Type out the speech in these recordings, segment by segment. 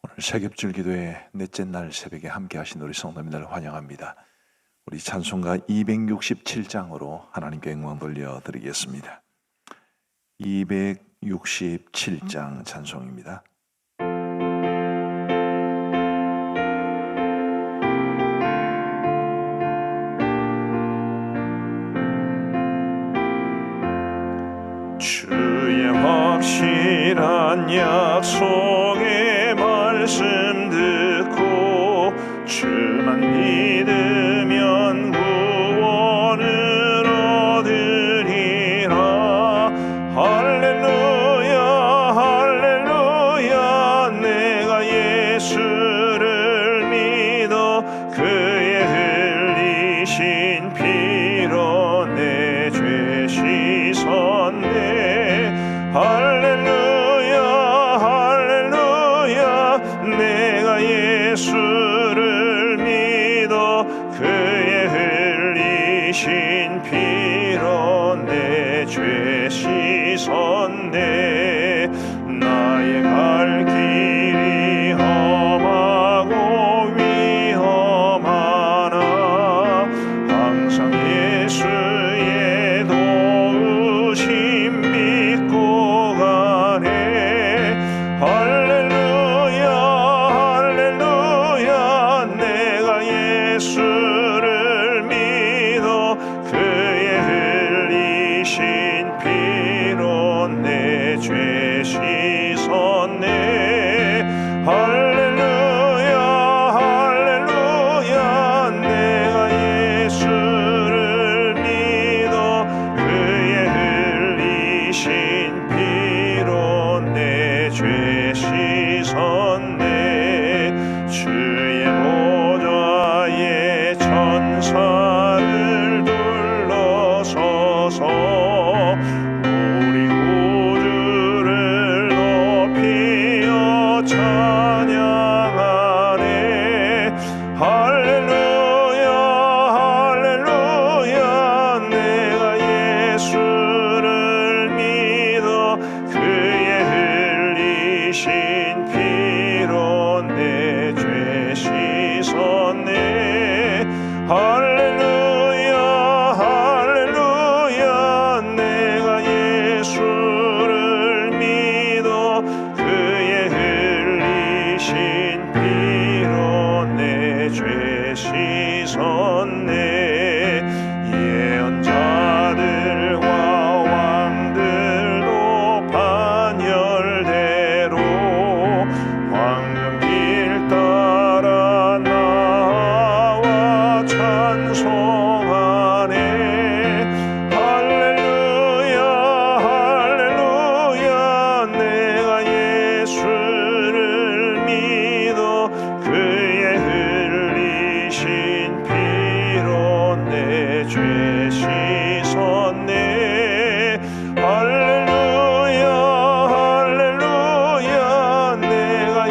오늘 새벽줄 기도의 넷째 날 새벽에 함께 하신 우리 성도님들 환영합니다. 우리 찬송가 267장으로 하나님께 영광 돌려드리겠습니다. 267장 찬송입니다. 주의 확실한 약속의 말씀 듣고 주만 믿으면 구원을 얻으리라. 할렐루야 할렐루야. 내가 예수를 믿어 그의 흘리신 피로 내 죄 씻었네. 할렐루야 할렐루야. 내가 예수를 믿어 그의 흘리신 피로 내 죄 씻었네. 나의 갈 길이 험하고 위험하나 항상 예수의 도우심 믿고 가네. 할렐루야 할렐루야. 내가 예수를 믿어 그의 흘리신 피로 내 죄 씻었네. 할렐루야 할렐루야. 내가 예수를 믿어 그의 흘리신 피로 내 죄 씻었네. 주의 보좌에 천사를 둘러서서 우리 구주를 높이어 찬양하네. 할렐루야 할렐루야. 내가 예수를 믿어 그의 흘리신 피로 내 죄 씻었네. 할렐루야 할렐루야. 내가 예수를 믿어 그의 흘리신 피로 내 죄 씻었네. 예언자들과 왕들도 반열대로 황금길 따라 나와 찬송하네. 할렐루야 할렐루야. 내가 예수를 믿어 그의 흘리신 피로 내 죄 씻었네. 할렐루야 할렐루야. 내가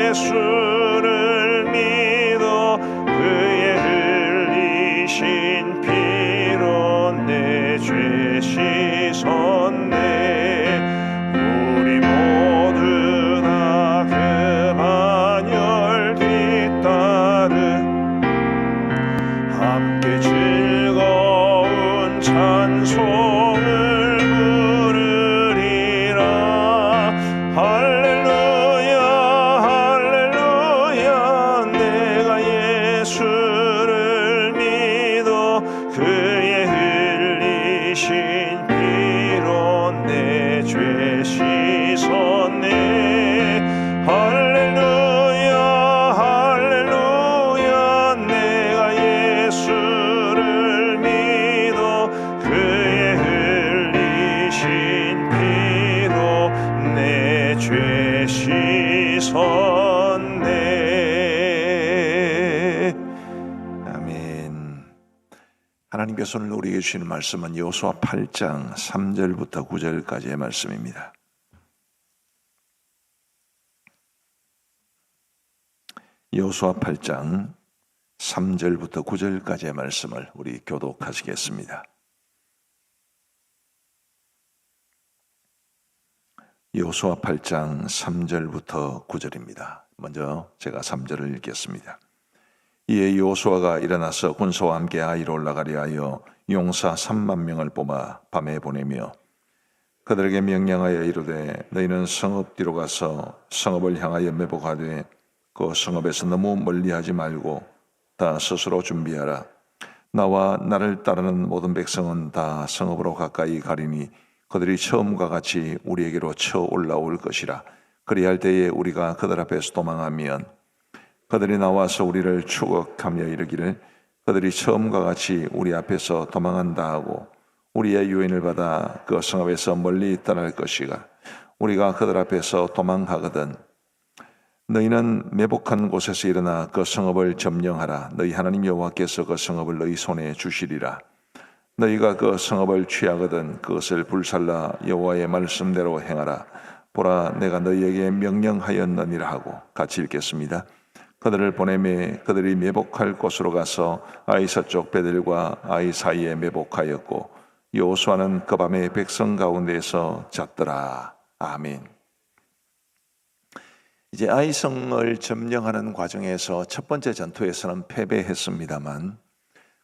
예수를 믿어 그의 흘리신 피로 내 죄 씻었네. 우리 모두 다 그 반열 뒤따르 함께 즐거운 찬송을 부르리라. 할렐루야 할렐루야. 내가 예수를 믿어 그의 흘리신 피로 내 죄 씻었네. 할렐루야 할렐루야. 내가 예수를 믿어 그의 흘리신 피로 내 죄 씻었네. 아멘. 하나님께서 오늘 우리에게 주시는 말씀은 여호수아 8장 3절부터 9절까지의 말씀입니다. 여호수아 8장 3절부터 9절까지의 말씀을 우리 교독하시겠습니다. 여호수아 8장 3절부터 9절입니다. 먼저 제가 3절을 읽겠습니다. 이에 여호수아가 일어나서 군사와 함께 아이로 올라가려 하여 용사 3만 명을 뽑아 밤에 보내며 그들에게 명령하여 이르되 너희는 성읍 뒤로 가서 성읍을 향하여 매복하되 그 성읍에서 너무 멀리하지 말고 다 스스로 준비하라. 나와 나를 따르는 모든 백성은 다 성읍으로 가까이 가리니 그들이 처음과 같이 우리에게로 쳐 올라올 것이라. 그리할 때에 우리가 그들 앞에서 도망하면 그들이 나와서 우리를 추격하며 이르기를 그들이 처음과 같이 우리 앞에서 도망한다 하고 우리의 유인을 받아 그 성읍에서 멀리 떠날 것이가 우리가 그들 앞에서 도망하거든 너희는 매복한 곳에서 일어나 그 성읍을 점령하라. 너희 하나님 여호와께서 그 성읍을 너희 손에 주시리라. 너희가 그 성읍을 취하거든 그것을 불살라 여호와의 말씀대로 행하라. 보라 내가 너희에게 명령하였느니라 하고 같이 읽겠습니다. 그들을 보내매 그들이 매복할 곳으로 가서 아이 서쪽 베델과 아이 사이에 매복하였고 여호수아는 그 밤에 백성 가운데에서 잤더라. 아멘. 이제 아이성을 점령하는 과정에서 첫 번째 전투에서는 패배했습니다만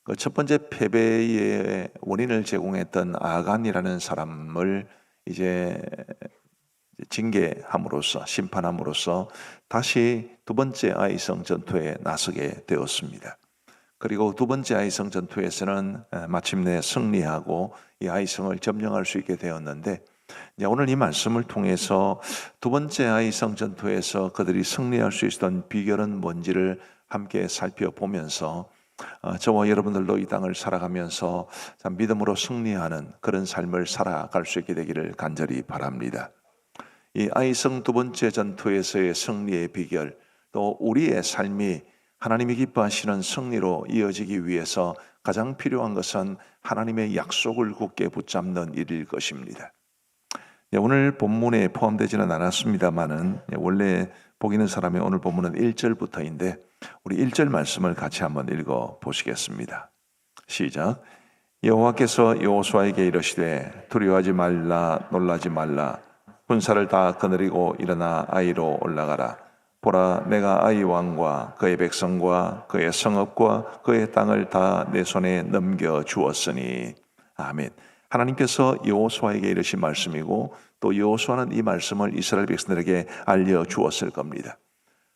그 첫 번째 패배의 원인을 제공했던 아간이라는 사람을 이제 징계함으로써 심판함으로써 다시 두 번째 아이성 전투에 나서게 되었습니다. 그리고 두 번째 아이성 전투에서는 마침내 승리하고 이 아이성을 점령할 수 있게 되었는데 오늘 이 말씀을 통해서 두 번째 아이성 전투에서 그들이 승리할 수 있었던 비결은 뭔지를 함께 살펴보면서 저와 여러분들도 이 땅을 살아가면서 믿음으로 승리하는 그런 삶을 살아갈 수 있게 되기를 간절히 바랍니다. 이 아이성 두 번째 전투에서의 승리의 비결, 또 우리의 삶이 하나님이 기뻐하시는 승리로 이어지기 위해서 가장 필요한 것은 하나님의 약속을 굳게 붙잡는 일일 것입니다. 오늘 본문에 포함되지는 않았습니다만은 원래 보기는 사람의 오늘 본문은 1절부터인데 우리 1절 말씀을 같이 한번 읽어 보시겠습니다. 시작. 여호와께서 여호수아에게 이르시되 두려워하지 말라 놀라지 말라 군사를 다 거느리고 일어나 아이로 올라가라. 보라 내가 아이 왕과 그의 백성과 그의 성읍과 그의 땅을 다 내 손에 넘겨 주었으니. 아멘. 하나님께서 여호수아에게 이르신 말씀이고 또 여호수아는 이 말씀을 이스라엘 백성들에게 알려주었을 겁니다.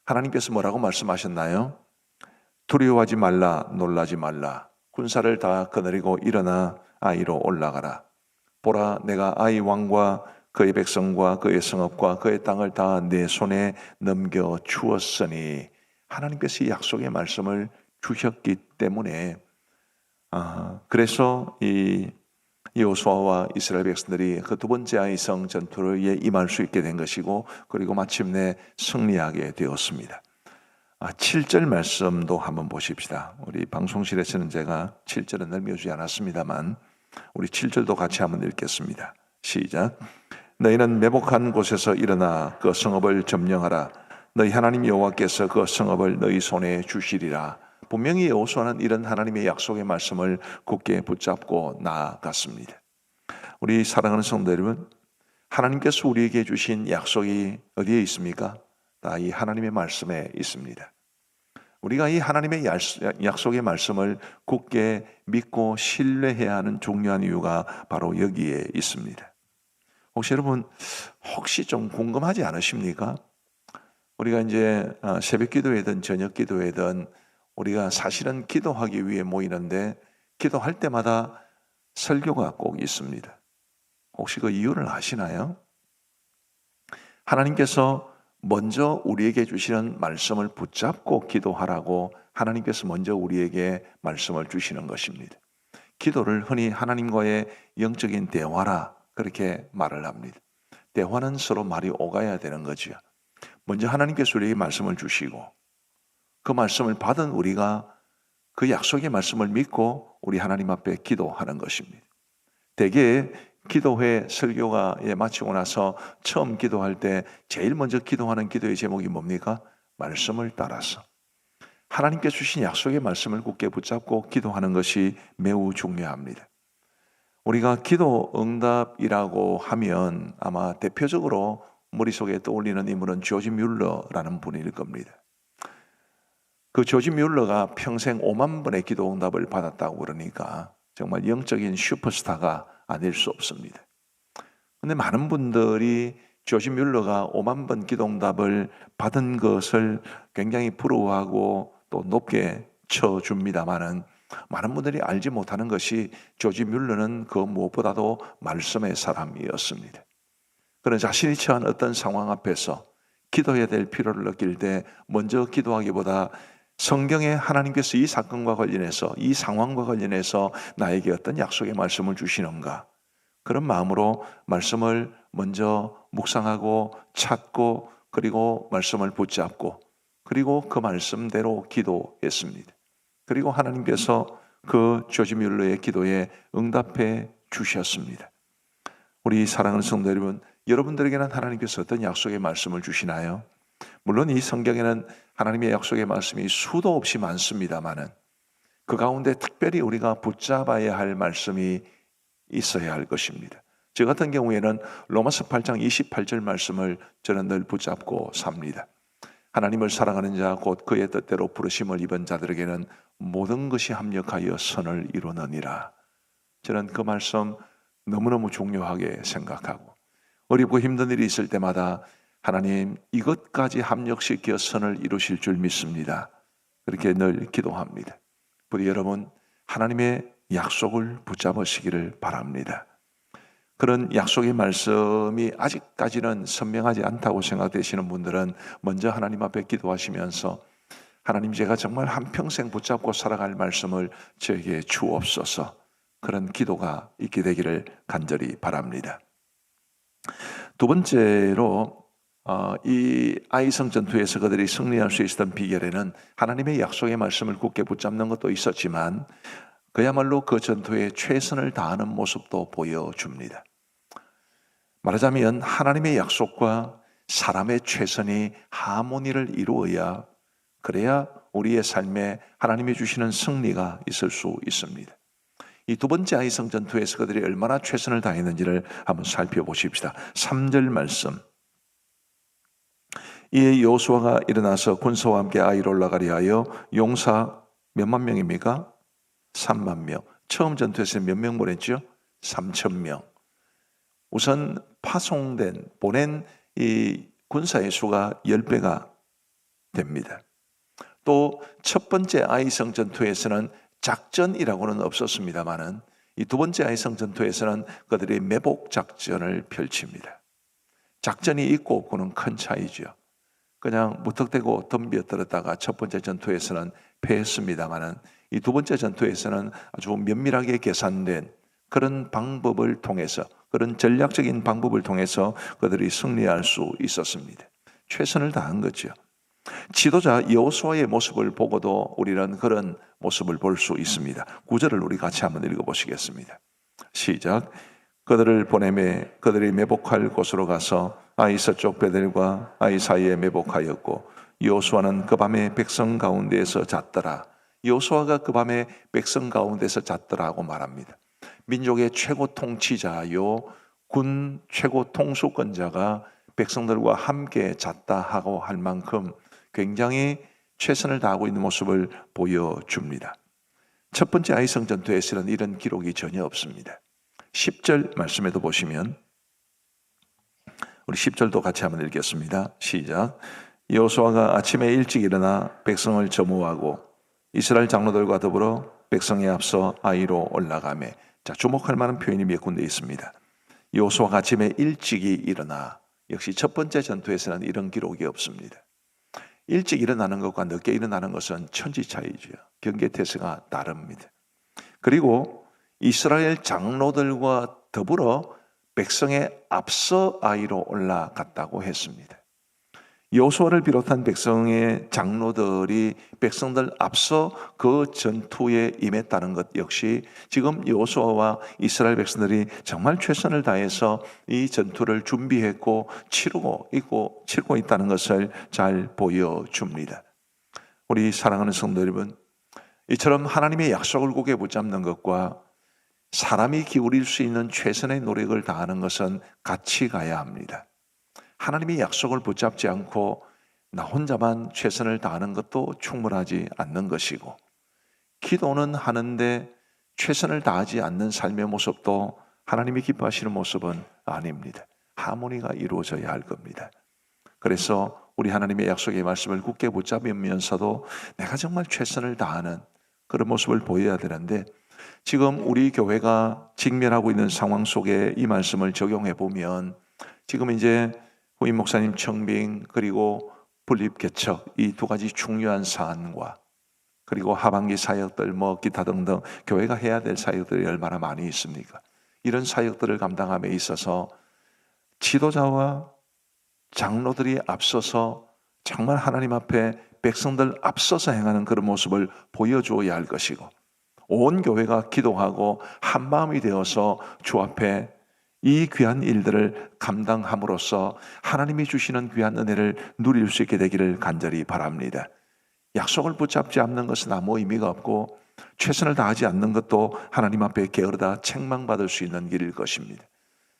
하나님께서 뭐라고 말씀하셨나요? 두려워하지 말라 놀라지 말라 군사를 다 거느리고 일어나 아이로 올라가라. 보라 내가 아이 왕과 그의 백성과 그의 성읍과 그의 땅을 다 내 손에 넘겨 주었으니. 하나님께서 이 약속의 말씀을 주셨기 때문에 그래서 이 여호수아와 이스라엘 백성들이 그 두 번째 아이성 전투에 임할 수 있게 된 것이고 그리고 마침내 승리하게 되었습니다. 7절 말씀도 한번 보십시다. 우리 방송실에서는 제가 7절은 넘겨주지 않았습니다만 우리 7절도 같이 한번 읽겠습니다. 시작. 너희는 매복한 곳에서 일어나 그 성읍을 점령하라. 너희 하나님 여호와께서 그 성읍을 너희 손에 주시리라. 분명히 여호수아는 이런 하나님의 약속의 말씀을 굳게 붙잡고 나아갔습니다. 우리 사랑하는 성도 여러분, 하나님께서 우리에게 주신 약속이 어디에 있습니까? 다 이 하나님의 말씀에 있습니다. 우리가 이 하나님의 약속의 말씀을 굳게 믿고 신뢰해야 하는 중요한 이유가 바로 여기에 있습니다. 혹시 여러분 좀 궁금하지 않으십니까? 우리가 이제 새벽 기도회든 저녁 기도회든 우리가 사실은 기도하기 위해 모이는데 기도할 때마다 설교가 꼭 있습니다. 혹시 그 이유를 아시나요? 하나님께서 먼저 우리에게 주시는 말씀을 붙잡고 기도하라고 하나님께서 먼저 우리에게 말씀을 주시는 것입니다. 기도를 흔히 하나님과의 영적인 대화라 그렇게 말을 합니다. 대화는 서로 말이 오가야 되는 거죠. 먼저 하나님께서 우리에게 말씀을 주시고 그 말씀을 받은 우리가 그 약속의 말씀을 믿고 우리 하나님 앞에 기도하는 것입니다. 대개 기도회 설교가 마치고 나서 처음 기도할 때 제일 먼저 기도하는 기도의 제목이 뭡니까? 말씀을 따라서 하나님께 주신 약속의 말씀을 굳게 붙잡고 기도하는 것이 매우 중요합니다. 우리가 기도 응답이라고 하면 아마 대표적으로 머릿속에 떠올리는 인물은 조지 뮬러라는 분일 겁니다. 그 조지 뮬러가 평생 5만 번의 기도 응답을 받았다고 그러니까 정말 영적인 슈퍼스타가 아닐 수 없습니다. 근데 많은 분들이 조지 뮬러가 5만 번 기도 응답을 받은 것을 굉장히 부러워하고 또 높게 쳐줍니다마는 많은 분들이 알지 못하는 것이 조지 뮬러는 그 무엇보다도 말씀의 사람이었습니다. 그런 자신이 처한 어떤 상황 앞에서 기도해야 될 필요를 느낄 때 먼저 기도하기보다 성경에 하나님께서 이 사건과 관련해서 이 상황과 관련해서 나에게 어떤 약속의 말씀을 주시는가, 그런 마음으로 말씀을 먼저 묵상하고 찾고 그리고 말씀을 붙잡고 그리고 그 말씀대로 기도했습니다. 그리고 하나님께서 그 조지 뮬러의 기도에 응답해 주셨습니다. 우리 사랑하는 성도 여러분, 여러분들에게는 하나님께서 어떤 약속의 말씀을 주시나요? 물론 이 성경에는 하나님의 약속의 말씀이 수도 없이 많습니다마는 그 가운데 특별히 우리가 붙잡아야 할 말씀이 있어야 할 것입니다. 저 같은 경우에는 로마서 8장 28절 말씀을 저는 늘 붙잡고 삽니다. 하나님을 사랑하는 자 곧 그의 뜻대로 부르심을 입은 자들에게는 모든 것이 합력하여 선을 이루느니라. 저는 그 말씀 너무너무 중요하게 생각하고 어렵고 힘든 일이 있을 때마다 하나님 이것까지 합력시켜 선을 이루실 줄 믿습니다. 그렇게 늘 기도합니다. 부디 여러분 하나님의 약속을 붙잡으시기를 바랍니다. 그런 약속의 말씀이 아직까지는 선명하지 않다고 생각되시는 분들은 먼저 하나님 앞에 기도하시면서 하나님 제가 정말 한평생 붙잡고 살아갈 말씀을 저에게 주옵소서, 그런 기도가 있게 되기를 간절히 바랍니다. 두 번째로 이 아이성 전투에서 그들이 승리할 수 있었던 비결에는 하나님의 약속의 말씀을 굳게 붙잡는 것도 있었지만 그야말로 그 전투에 최선을 다하는 모습도 보여줍니다. 말하자면 하나님의 약속과 사람의 최선이 하모니를 이루어야, 그래야 우리의 삶에 하나님이 주시는 승리가 있을 수 있습니다. 이 두 번째 아이성 전투에서 그들이 얼마나 최선을 다했는지를 한번 살펴보십시다. 3절 말씀. 이에 여호수아가 일어나서 군사와 함께 아이로 올라가려 하여 용사 몇만 명입니까? 3만 명. 처음 전투에서 몇 명 보냈죠? 3천 명. 우선 보낸 이 군사의 수가 10배가 됩니다. 또 첫 번째 아이성 전투에서는 작전이라고는 없었습니다마는 이 두 번째 아이성 전투에서는 그들이 매복 작전을 펼칩니다. 작전이 있고 없고는 큰 차이죠. 그냥 무턱대고 덤벼들었다가 첫 번째 전투에서는 패했습니다마는 이 두 번째 전투에서는 아주 면밀하게 계산된 그런 방법을 통해서, 그런 전략적인 방법을 통해서 그들이 승리할 수 있었습니다. 최선을 다한 거죠. 지도자 여호수아의 모습을 보고도 우리는 그런 모습을 볼 수 있습니다. 9절을 우리 같이 한번 읽어보시겠습니다. 시작. 그들을 보내매 그들이 매복할 곳으로 가서 아이 서쪽 베델과 아이 사이에 매복하였고 여호수아는 그 밤에 백성 가운데에서 잤더라. 여호수아가 그 밤에 백성 가운데서 잤더라고 말합니다. 민족의 최고 통치자요, 군 최고 통수권자가 백성들과 함께 잤다 하고 할 만큼 굉장히 최선을 다하고 있는 모습을 보여줍니다. 첫 번째 아이성 전투에서는 이런 기록이 전혀 없습니다. 10절 말씀에도 보시면, 우리 10절도 같이 한번 읽겠습니다. 시작. 여호수아가 아침에 일찍 일어나 백성을 점호하고 이스라엘 장로들과 더불어 백성에 앞서 아이로 올라가매. 자, 주목할 만한 표현이 몇 군데 있습니다. 여호수아가 아침에 일찍이 일어나. 역시 첫 번째 전투에서는 이런 기록이 없습니다. 일찍 일어나는 것과 늦게 일어나는 것은 천지 차이죠. 경계태세가 다릅니다. 그리고 이스라엘 장로들과 더불어 백성에 앞서 아이로 올라갔다고 했습니다. 여호수아를 비롯한 백성의 장로들이 백성들 앞서 그 전투에 임했다는 것 역시 지금 여호수아와 이스라엘 백성들이 정말 최선을 다해서 이 전투를 준비했고 치르고 있다는 것을 잘 보여줍니다. 우리 사랑하는 성도 여러분, 이처럼 하나님의 약속을 굳게 붙잡는 것과 사람이 기울일 수 있는 최선의 노력을 다하는 것은 같이 가야 합니다. 하나님의 약속을 붙잡지 않고 나 혼자만 최선을 다하는 것도 충분하지 않는 것이고, 기도는 하는데 최선을 다하지 않는 삶의 모습도 하나님이 기뻐하시는 모습은 아닙니다. 하모니가 이루어져야 할 겁니다. 그래서 우리 하나님의 약속의 말씀을 굳게 붙잡으면서도 내가 정말 최선을 다하는 그런 모습을 보여야 되는데, 지금 우리 교회가 직면하고 있는 상황 속에 이 말씀을 적용해 보면, 지금 이제 후임 목사님 청빙 그리고 분립 개척 이 두 가지 중요한 사안과, 그리고 하반기 사역들 기타 등등 교회가 해야 될 사역들이 얼마나 많이 있습니까? 이런 사역들을 감당함에 있어서 지도자와 장로들이 앞서서 정말 하나님 앞에 백성들 앞서서 행하는 그런 모습을 보여주어야 할 것이고, 온 교회가 기도하고 한마음이 되어서 주 앞에 이 귀한 일들을 감당함으로써 하나님이 주시는 귀한 은혜를 누릴 수 있게 되기를 간절히 바랍니다. 약속을 붙잡지 않는 것은 아무 의미가 없고, 최선을 다하지 않는 것도 하나님 앞에 게으르다 책망받을 수 있는 길일 것입니다.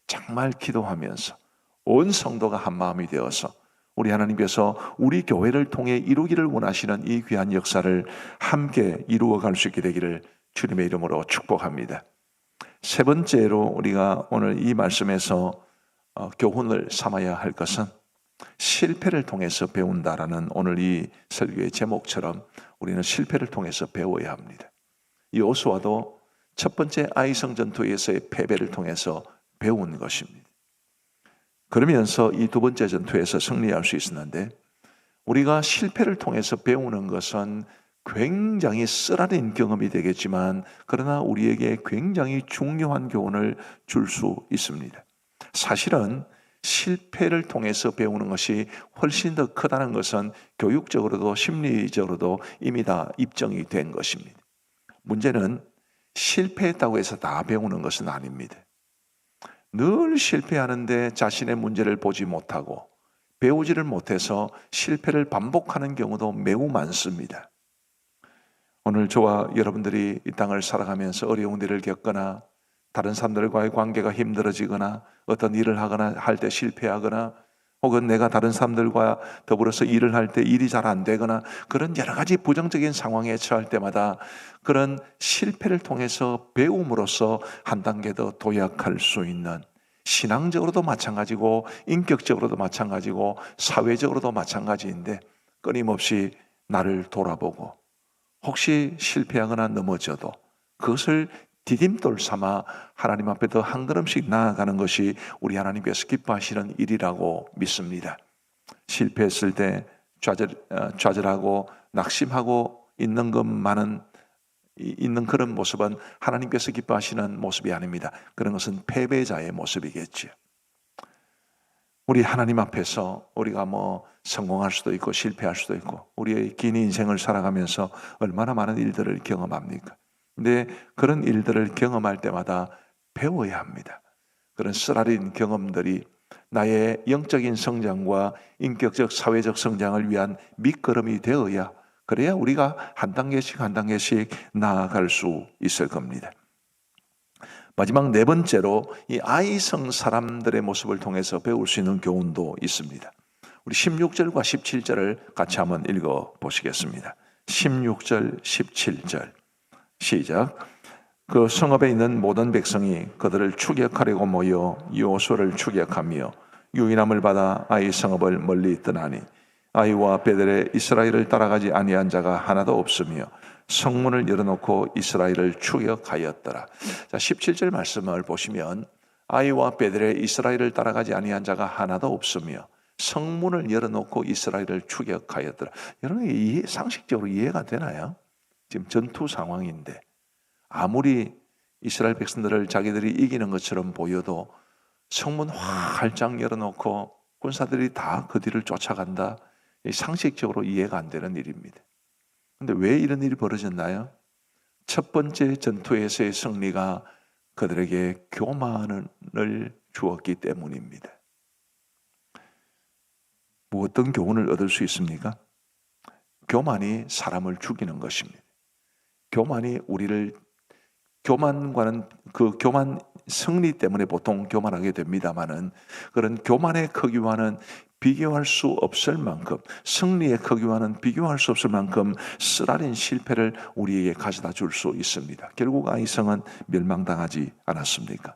정말 기도하면서 온 성도가 한마음이 되어서 우리 하나님께서 우리 교회를 통해 이루기를 원하시는 이 귀한 역사를 함께 이루어갈 수 있게 되기를 주님의 이름으로 축복합니다. 세 번째로 우리가 오늘 이 말씀에서 교훈을 삼아야 할 것은 실패를 통해서 배운다라는 오늘 이 설교의 제목처럼 우리는 실패를 통해서 배워야 합니다. 여호수아도 첫 번째 아이성 전투에서의 패배를 통해서 배운 것입니다. 그러면서 이 두 번째 전투에서 승리할 수 있었는데, 우리가 실패를 통해서 배우는 것은 굉장히 쓰라린 경험이 되겠지만, 그러나 우리에게 굉장히 중요한 교훈을 줄 수 있습니다. 사실은 실패를 통해서 배우는 것이 훨씬 더 크다는 것은 교육적으로도 심리적으로도 이미 다 입증이 된 것입니다. 문제는 실패했다고 해서 다 배우는 것은 아닙니다. 늘 실패하는데 자신의 문제를 보지 못하고 배우지를 못해서 실패를 반복하는 경우도 매우 많습니다. 오늘 저와 여러분들이 이 땅을 살아가면서 어려운 일을 겪거나, 다른 사람들과의 관계가 힘들어지거나, 어떤 일을 하거나 할 때 실패하거나, 혹은 내가 다른 사람들과 더불어서 일을 할 때 일이 잘 안 되거나, 그런 여러 가지 부정적인 상황에 처할 때마다 그런 실패를 통해서 배움으로써 한 단계 더 도약할 수 있는, 신앙적으로도 마찬가지고 인격적으로도 마찬가지고 사회적으로도 마찬가지인데, 끊임없이 나를 돌아보고 혹시 실패하거나 넘어져도 그것을 디딤돌 삼아 하나님 앞에 더 한 걸음씩 나아가는 것이 우리 하나님께서 기뻐하시는 일이라고 믿습니다. 실패했을 때 좌절하고 낙심하고 있는 그런 모습은 하나님께서 기뻐하시는 모습이 아닙니다. 그런 것은 패배자의 모습이겠죠. 우리 하나님 앞에서 우리가 성공할 수도 있고 실패할 수도 있고, 우리의 긴 인생을 살아가면서 얼마나 많은 일들을 경험합니까? 근데 그런 일들을 경험할 때마다 배워야 합니다. 그런 쓰라린 경험들이 나의 영적인 성장과 인격적 사회적 성장을 위한 밑거름이 되어야, 그래야 우리가 한 단계씩 한 단계씩 나아갈 수 있을 겁니다. 마지막 네 번째로 이 아이성 사람들의 모습을 통해서 배울 수 있는 교훈도 있습니다. 우리 16절과 17절을 같이 한번 읽어 보시겠습니다. 16절, 17절 시작. 그 성읍에 있는 모든 백성이 그들을 추격하려고 모여 여호수아를 추격하며 유인함을 받아 아이 성읍을 멀리 떠나니, 아이와 베델에 이스라엘을 따라가지 아니한 자가 하나도 없으며 성문을 열어놓고 이스라엘을 추격하였더라. 자, 17절 말씀을 보시면 아이와 베델에 이스라엘을 따라가지 아니한 자가 하나도 없으며 성문을 열어놓고 이스라엘을 추격하였더라. 여러분, 상식적으로 이해가 되나요? 지금 전투 상황인데 아무리 이스라엘 백성들을 자기들이 이기는 것처럼 보여도 성문 활짝 열어놓고 군사들이 다 그 뒤를 쫓아간다. 상식적으로 이해가 안 되는 일입니다. 그런데 왜 이런 일이 벌어졌나요? 첫 번째 전투에서의 승리가 그들에게 교만을 주었기 때문입니다. 뭐 어떤 교훈을 얻을 수 있습니까? 교만이 사람을 죽이는 것입니다. 교만이 우리를 교만과는 그 교만 승리 때문에 보통 교만하게 됩니다마는 그런 교만의 크기와는 비교할 수 없을 만큼, 승리의 크기와는 비교할 수 없을 만큼 쓰라린 실패를 우리에게 가져다 줄 수 있습니다. 결국 아이성은 멸망당하지 않았습니까?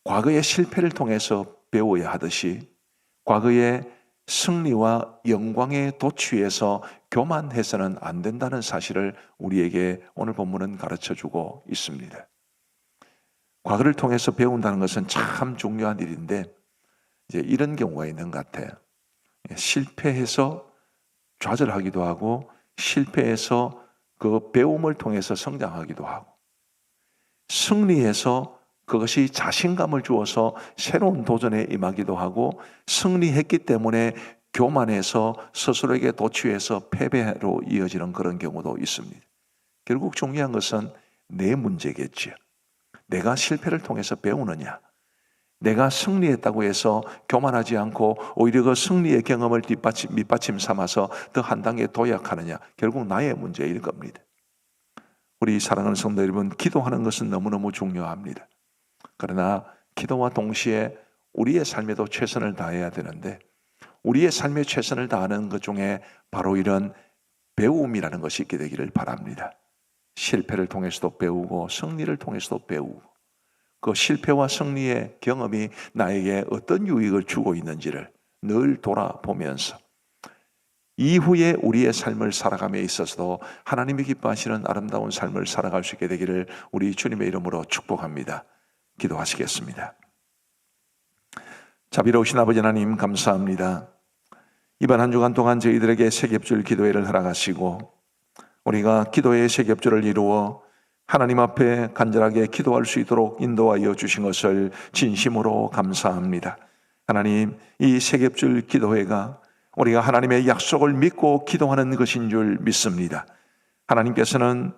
과거의 실패를 통해서 배워야 하듯이 과거의 승리와 영광에 도취해서 교만해서는 안 된다는 사실을 우리에게 오늘 본문은 가르쳐주고 있습니다. 과거를 통해서 배운다는 것은 참 중요한 일인데 이제 이런 경우가 있는 것 같아요. 실패해서 좌절하기도 하고 실패해서 그 배움을 통해서 성장하기도 하고 승리해서 그것이 자신감을 주어서 새로운 도전에 임하기도 하고 승리했기 때문에 교만해서 스스로에게 도취해서 패배로 이어지는 그런 경우도 있습니다. 결국 중요한 것은 내 문제겠지요. 내가 실패를 통해서 배우느냐, 내가 승리했다고 해서 교만하지 않고 오히려 그 승리의 경험을 밑받침 삼아서 더 한 단계 도약하느냐, 결국 나의 문제일 겁니다. 우리 사랑하는 성도 여러분, 기도하는 것은 너무너무 중요합니다. 그러나 기도와 동시에 우리의 삶에도 최선을 다해야 되는데 우리의 삶에 최선을 다하는 것 중에 바로 이런 배움이라는 것이 있게 되기를 바랍니다. 실패를 통해서도 배우고 승리를 통해서도 배우고 그 실패와 승리의 경험이 나에게 어떤 유익을 주고 있는지를 늘 돌아보면서 이후에 우리의 삶을 살아감에 있어서도 하나님이 기뻐하시는 아름다운 삶을 살아갈 수 있게 되기를 우리 주님의 이름으로 축복합니다. 기도하시겠습니다. 자비로우신 아버지 하나님 감사합니다. 이번 한 주간 동안 저희들에게 세겹줄 기도회를 허락하시고 우리가 기도회의 세겹줄을 이루어 하나님 앞에 간절하게 기도할 수 있도록 인도하여 주신 것을 진심으로 감사합니다. 하나님, 이 세겹줄 기도회가 우리가 하나님의 약속을 믿고 기도하는 것인 줄 믿습니다. 하나님께서는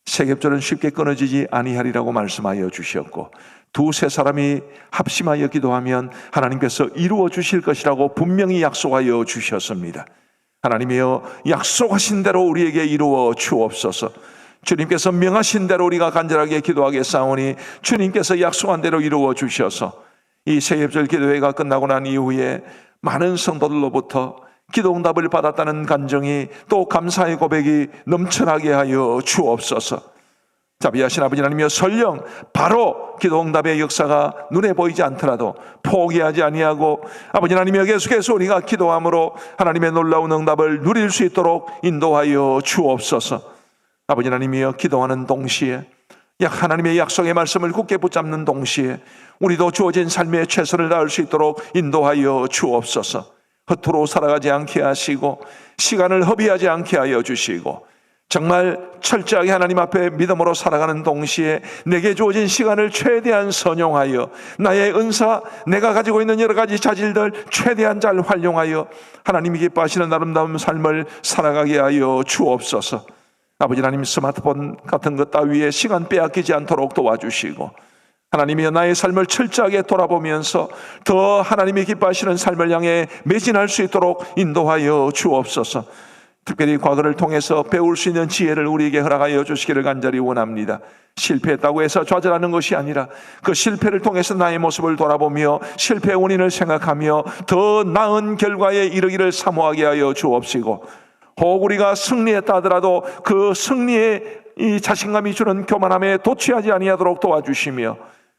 세겹줄은 쉽게 끊어지지 아니하리라고 말씀하여 주셨고 두세 사람이 합심하여 기도하면 하나님께서 이루어 주실 것이라고 분명히 약속하여 주셨습니다. 하나님이여, 약속하신 대로 우리에게 이루어 주옵소서. 주님께서 명하신 대로 우리가 간절하게 기도하겠사오니 주님께서 약속한 대로 이루어 주셔서 이 세겹절 기도회가 끝나고 난 이후에 많은 성도들로부터 기도응답을 받았다는 간증이 또 감사의 고백이 넘쳐나게 하여 주옵소서. 자비하신 아버지 하나님이여, 설령 바로 기도응답의 역사가 눈에 보이지 않더라도 포기하지 아니하고 아버지 하나님이여, 계속해서 우리가 기도함으로 하나님의 놀라운 응답을 누릴 수 있도록 인도하여 주옵소서. 아버지 하나님이여, 기도하는 동시에 하나님의 약속의 말씀을 굳게 붙잡는 동시에 우리도 주어진 삶에 최선을 다할 수 있도록 인도하여 주옵소서. 허투루 살아가지 않게 하시고 시간을 허비하지 않게 하여 주시고 정말 철저하게 하나님 앞에 믿음으로 살아가는 동시에 내게 주어진 시간을 최대한 선용하여 나의 은사, 내가 가지고 있는 여러 가지 자질들 최대한 잘 활용하여 하나님이 기뻐하시는 아름다운 삶을 살아가게 하여 주옵소서. 아버지 하나님, 스마트폰 같은 것 따위에 시간 빼앗기지 않도록 도와주시고 하나님이여, 나의 삶을 철저하게 돌아보면서 더 하나님이 기뻐하시는 삶을 향해 매진할 수 있도록 인도하여 주옵소서. 특별히 과거를 통해서 배울 수 있는 지혜를 우리에게 허락하여 주시기를 간절히 원합니다. 실패했다고 해서 좌절하는 것이 아니라 그 실패를 통해서 나의 모습을 돌아보며 실패의 원인을 생각하며 더 나은 결과에 이르기를 사모하게 하여 주옵시고, 혹 우리가 승리했다 하더라도 그 승리의 이 자신감이 주는 교만함에 도취하지 아니하도록 도와주시며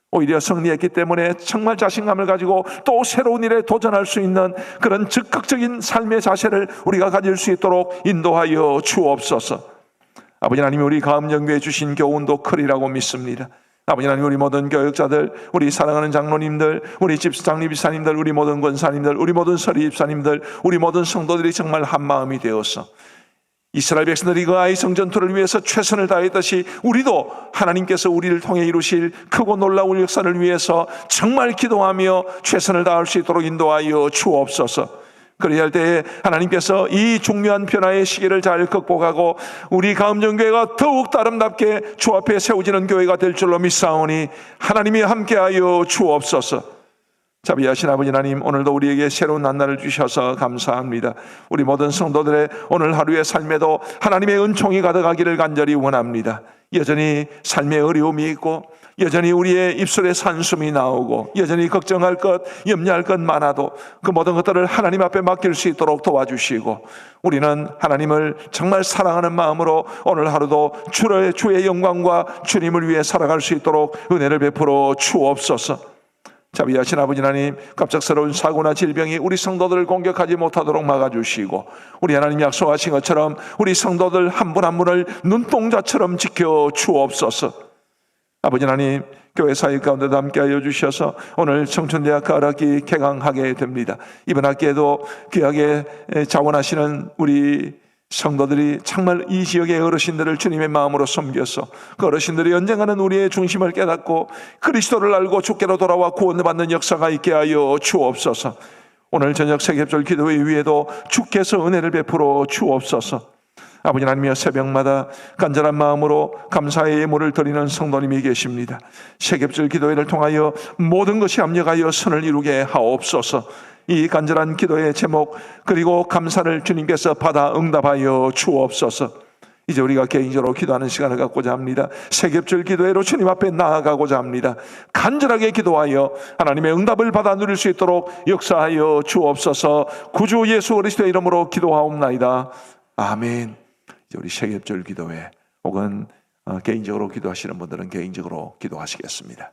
오히려 승리했기 때문에 정말 자신감을 가지고 또 새로운 일에 도전할 수 있는 그런 적극적인 삶의 자세를 우리가 가질 수 있도록 인도하여 주옵소서. 아버지 하나님, 우리 가음정교회 주신 교훈도 크리라고 믿습니다. 아버지 하나님, 우리 모든 교역자들, 우리 사랑하는 장로님들, 우리 집사장님 집사님들, 우리 모든 권사님들, 우리 모든 서리 집사님들, 우리 모든 성도들이 정말 한마음이 되어서 이스라엘 백성들이 그 아이성 전투를 위해서 최선을 다했듯이 우리도 하나님께서 우리를 통해 이루실 크고 놀라운 역사를 위해서 정말 기도하며 최선을 다할 수 있도록 인도하여 주옵소서. 그래야 할 때에 하나님께서 이 중요한 변화의 시기를 잘 극복하고 우리 가음정교회가 더욱 아름답게 주 앞에 세워지는 교회가 될 줄로 믿사오니 하나님이 함께하여 주옵소서. 자비하신 아버지 하나님, 오늘도 우리에게 새로운 한날을 주셔서 감사합니다. 우리 모든 성도들의 오늘 하루의 삶에도 하나님의 은총이 가득하기를 간절히 원합니다. 여전히 삶의 어려움이 있고, 여전히 우리의 입술에 산숨이 나오고, 여전히 걱정할 것, 염려할 것 많아도 그 모든 것들을 하나님 앞에 맡길 수 있도록 도와주시고, 우리는 하나님을 정말 사랑하는 마음으로 오늘 하루도 주의 영광과 주님을 위해 살아갈 수 있도록 은혜를 베풀어 주옵소서. 자비하신 아버지 하나님, 갑작스러운 사고나 질병이 우리 성도들을 공격하지 못하도록 막아주시고, 우리 하나님 약속하신 것처럼 우리 성도들 한 분 한 분을 눈동자처럼 지켜 주옵소서. 아버지 하나님, 교회 사역 가운데도 함께하여 주셔서 오늘 청춘대학 가을학기 개강하게 됩니다. 이번 학기에도 귀하게 자원하시는 우리 성도들이 정말 이 지역의 어르신들을 주님의 마음으로 섬겨서 그 어르신들이 언젠가는 우리의 중심을 깨닫고 그리스도를 알고 주께로 돌아와 구원받는 역사가 있게 하여 주옵소서. 오늘 저녁 세ገብ절 기도회 위에도 주께서 은혜를 베풀어 주옵소서. 아버지 하나님이여, 새벽마다 간절한 마음으로 감사의 예물을 드리는 성도님이 계십니다. 세ገብ절 기도회를 통하여 모든 것이 합력하여 선을 이루게 하옵소서. 이 간절한 기도의 제목 그리고 감사를 주님께서 받아 응답하여 주옵소서. 이제 우리가 개인적으로 기도하는 시간을 갖고자 합니다. 세ገብ절 기도회로 주님 앞에 나아가고자 합니다. 간절하게 기도하여 하나님의 응답을 받아 누릴 수 있도록 역사하여 주옵소서. 구주 예수 그리스도의 이름으로 기도하옵나이다. 아멘. 이제 우리 세ገብ절 기도회 혹은 개인적으로 기도하시는 분들은 개인적으로 기도하시겠습니다.